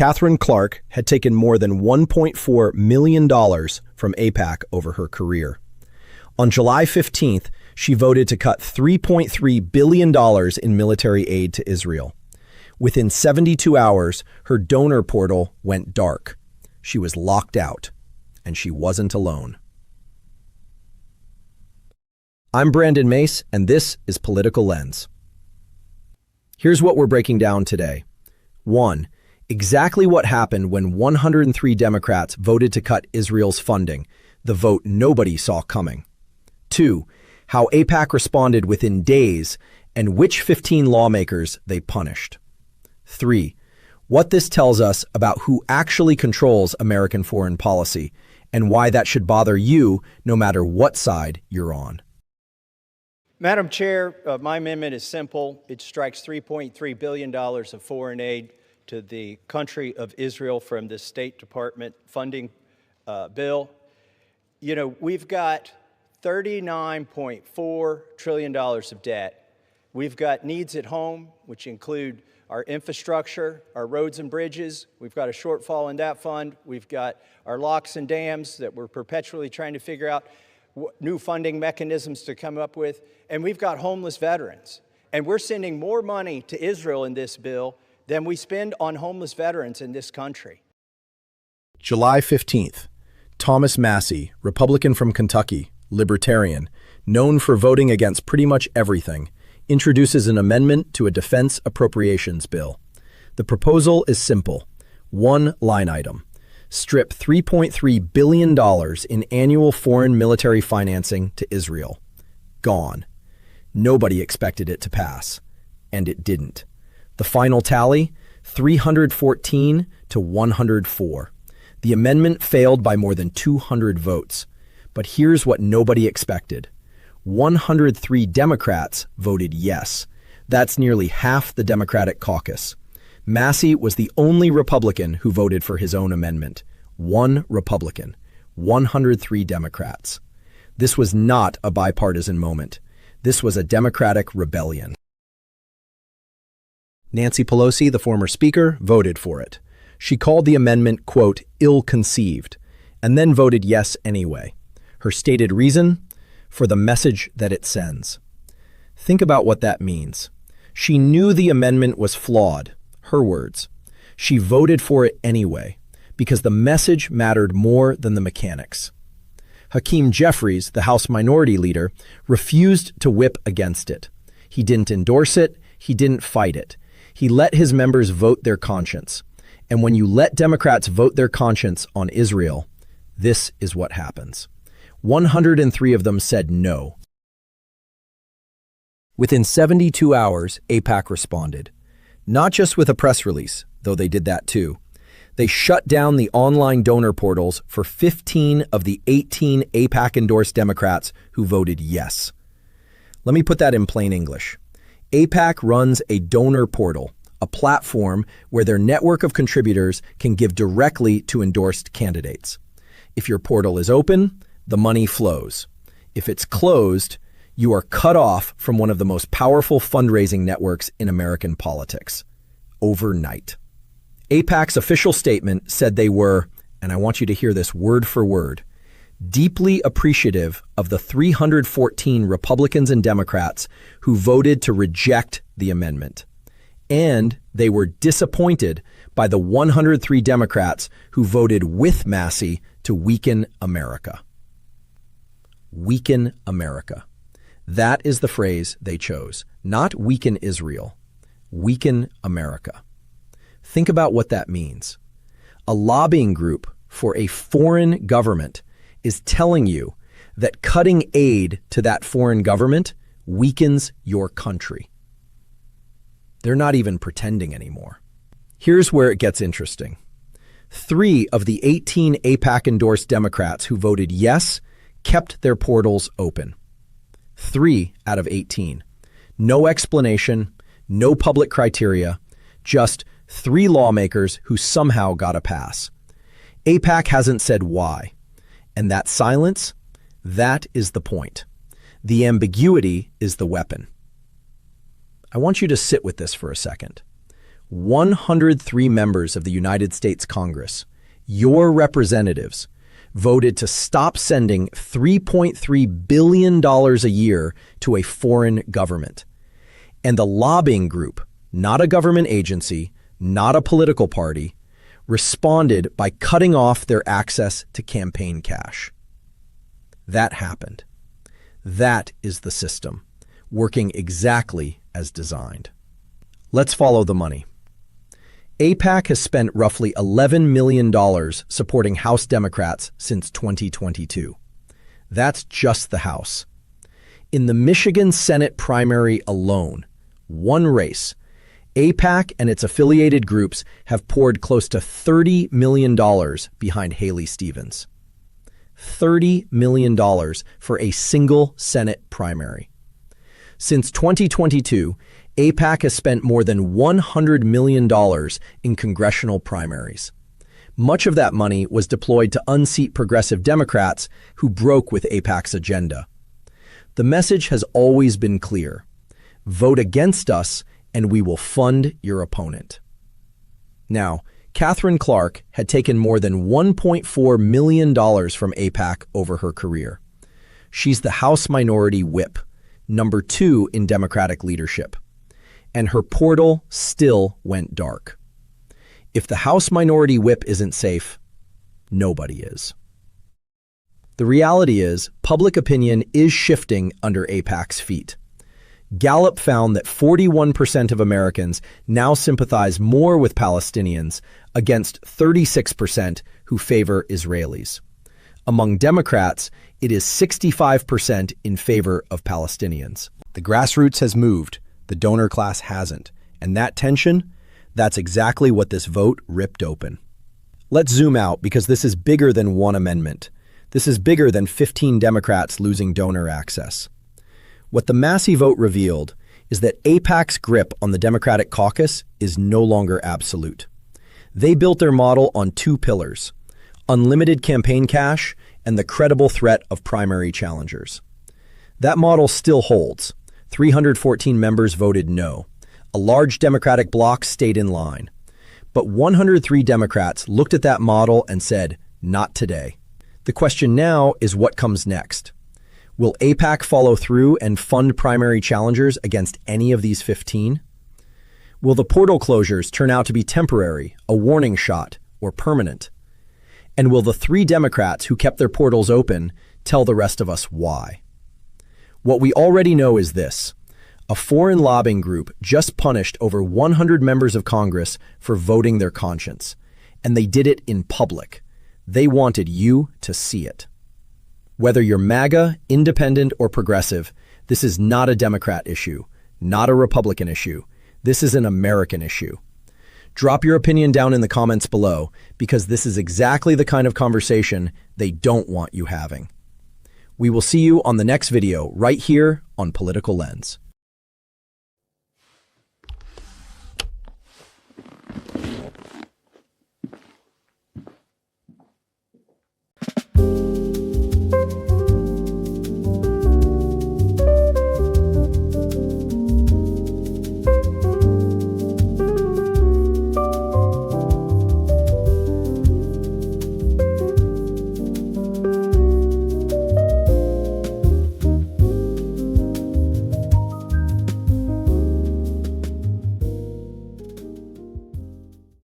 Catherine Clark had taken more than $1.4 million from AIPAC over her career. On July 15th, she voted to cut $3.3 billion in military aid to Israel. Within 72 hours, her donor portal went dark. She was locked out, and she wasn't alone. I'm Brandon Mace, and this is Political Lens. Here's what we're breaking down today. 1. Exactly what happened when 103 Democrats voted to cut Israel's funding, the vote nobody saw coming. 2. How AIPAC responded within days and which 15 lawmakers they punished. 3. What this tells us about who actually controls American foreign policy and why that should bother you no matter what side you're on. Madam Chair, my amendment is simple. It strikes $3.3 billion of foreign aid to the country of Israel from the State Department funding bill. You know, we've got $39.4 trillion of debt. We've got needs at home, which include our infrastructure, our roads and bridges. We've got a shortfall in that fund. We've got our locks and dams that we're perpetually trying to figure out new funding mechanisms to come up with. And we've got homeless veterans. And we're sending more money to Israel in this bill than we spend on homeless veterans in this country. July 15th, Thomas Massie, Republican from Kentucky, libertarian, known for voting against pretty much everything, introduces an amendment to a defense appropriations bill. The proposal is simple. One line item. Strip $3.3 billion in annual foreign military financing to Israel. Gone. Nobody expected it to pass. And it didn't. The final tally? 314 to 104. The amendment failed by more than 200 votes. But here's what nobody expected. 103 Democrats voted yes. That's nearly half the Democratic caucus. Massie was the only Republican who voted for his own amendment. One Republican, 103 Democrats. This was not a bipartisan moment. This was a Democratic rebellion. Nancy Pelosi, the former speaker, voted for it. She called the amendment, quote, ill-conceived, and then voted yes anyway. Her stated reason? For the message that it sends. Think about what that means. She knew the amendment was flawed, her words. She voted for it anyway, because the message mattered more than the mechanics. Hakeem Jeffries, the House Minority Leader, refused to whip against it. He didn't endorse it, he didn't fight it. He let his members vote their conscience. And when you let Democrats vote their conscience on Israel, this is what happens. 103 of them said no. Within 72 hours, AIPAC responded. Not just with a press release, though they did that too. They shut down the online donor portals for 15 of the 18 AIPAC-endorsed Democrats who voted yes. Let me put that in plain English. AIPAC runs a donor portal, a platform where their network of contributors can give directly to endorsed candidates. If your portal is open, the money flows. If it's closed, you are cut off from one of the most powerful fundraising networks in American politics. Overnight. AIPAC's official statement said they were, and I want you to hear this word for word, deeply appreciative of the 314 Republicans and Democrats who voted to reject the amendment. And they were disappointed by the 103 Democrats who voted with Massie to weaken America. Weaken America. That is the phrase they chose. Not weaken Israel. Weaken America. Think about what that means. A lobbying group for a foreign government is telling you that cutting aid to that foreign government weakens your country. They're not even pretending anymore. Here's where it gets interesting. 3 of the 18 AIPAC-endorsed Democrats who voted yes kept their portals open. 3 out of 18. No explanation, no public criteria, just 3 lawmakers who somehow got a pass. AIPAC hasn't said why. And that silence, that is the point. The ambiguity is the weapon. I want you to sit with this for a second. 103 members of the United States Congress, your representatives, voted to stop sending $3.3 billion a year to a foreign government. And the lobbying group, not a government agency, not a political party, responded by cutting off their access to campaign cash. That happened. That is the system, working exactly as designed. Let's follow the money. AIPAC has spent roughly $11 million supporting House Democrats since 2022. That's just the House. In the Michigan Senate primary alone, one race, AIPAC and its affiliated groups have poured close to $30 million behind Haley Stevens. $30 million for a single Senate primary. Since 2022, AIPAC has spent more than $100 million in congressional primaries. Much of that money was deployed to unseat progressive Democrats who broke with AIPAC's agenda. The message has always been clear. Vote against us and we will fund your opponent. Now, Katherine Clark had taken more than $1.4 million from AIPAC over her career. She's the House Minority Whip, number 2 in Democratic leadership. And her portal still went dark. If the House Minority Whip isn't safe, nobody is. The reality is, public opinion is shifting under AIPAC's feet. Gallup found that 41% of Americans now sympathize more with Palestinians against 36% who favor Israelis. Among Democrats, it is 65% in favor of Palestinians. The grassroots has moved, the donor class hasn't. And that tension, that's exactly what this vote ripped open. Let's zoom out because this is bigger than one amendment. This is bigger than 15 Democrats losing donor access. What the Massey vote revealed is that AIPAC's grip on the Democratic caucus is no longer absolute. They built their model on 2 pillars: unlimited campaign cash and the credible threat of primary challengers. That model still holds. 314 members voted no. A large Democratic bloc stayed in line. But 103 Democrats looked at that model and said, not today. The question now is what comes next. Will AIPAC follow through and fund primary challengers against any of these 15? Will the portal closures turn out to be temporary, a warning shot, or permanent? And will the 3 Democrats who kept their portals open tell the rest of us why? What we already know is this. A foreign lobbying group just punished over 100 members of Congress for voting their conscience. And they did it in public. They wanted you to see it. Whether you're MAGA, independent, or progressive, this is not a Democrat issue, not a Republican issue. This is an American issue. Drop your opinion down in the comments below because this is exactly the kind of conversation they don't want you having. We will see you on the next video right here on Political Lens.